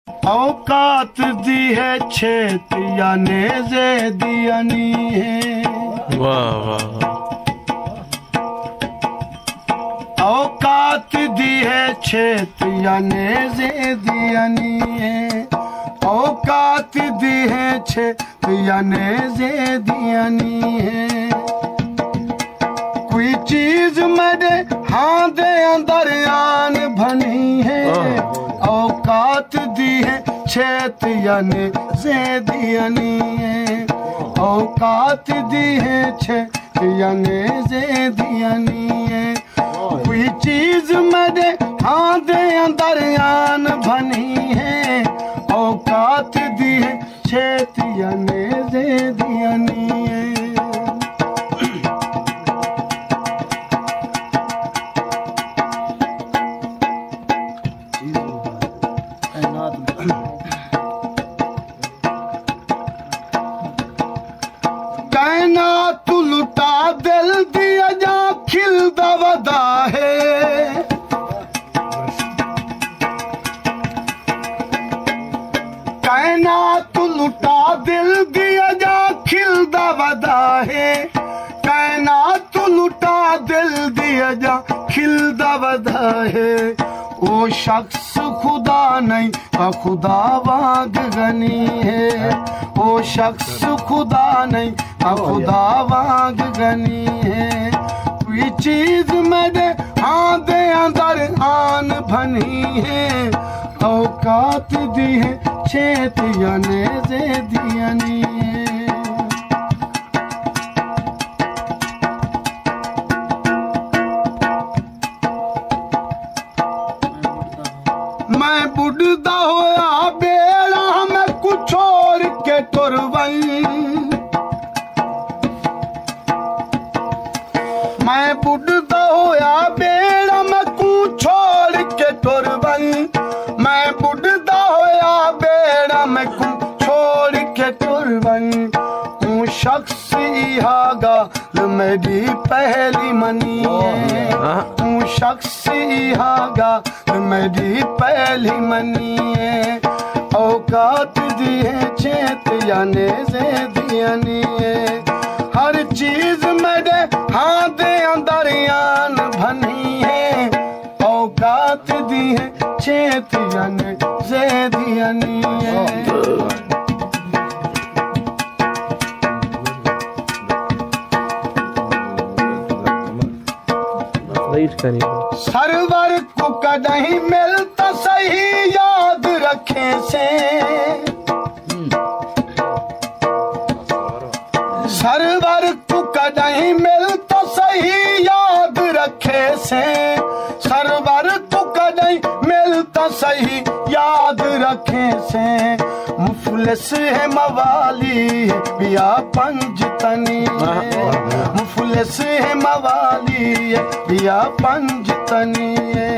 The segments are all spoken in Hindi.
औकात दी है छेत या नेज़े दियनी है। वाह वाह। औकात दी है छेत या नेज़े दियनी है। औकात दी है छेत या नेज़े दियनी है। कोई चीज मेरे हाथ अंदर आन भनी है। औकात दी है छेत या नेज़े दियनी है। औकात दी है छेत या नेज़े दियनी है। कोई चीज मेरे हाथ अंदर आन भनी है। औकात दी है छेत या नेज़े दियनी है। कायनात लुटा दिल दिया जा खिलदा वदा है। कायनात लुटा दिल दिया जा खिलदा वदा है। कायनात लुटा दिल दिया जा खिलदा वदा है। वो शख्स खुदा नहीं का खुदा वाग गनी है। वो शख्स खुदा नहीं का खुदा वाग गनी है। कोई चीज मेरे हाथ अंदर आन भनी है। औकात दी है छेत या नेज़े दियनी है। मैं बुढ़दा होया बेड़ा में कुछ छोड़ के तुर वई। मैं बुढ़दा होया बेड़ा में कुछ छोड़ के तुर वई। मैं बुढ़दा होया बेड़ा में कुछ छोड़ के तुर वई। तू शख्स हागा मेरी पहली मनी है। तू शख्स हागा मेरी पहली मनी है। औकात दी है छेत या नेज़े दियनी है। हर चीज मेरे हाथ अंदर आन भनी है। औकात दी है छेत या नेज़े दियनी है। सरवर को कदहीं मिलता सही याद रखे से। सरवर को कदहीं मिलता सही याद रखे से। सरवर को कदहीं मिलता सही याद रखे से। मुफलिस है मवाली है पिया पंजतनी है। मुफलिस है मवाली है पिया पंजतनी है।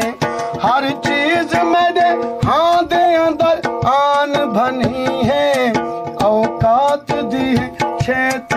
हर चीज मेरे हाथ अंदर आन भनी है। औकात दी है छेत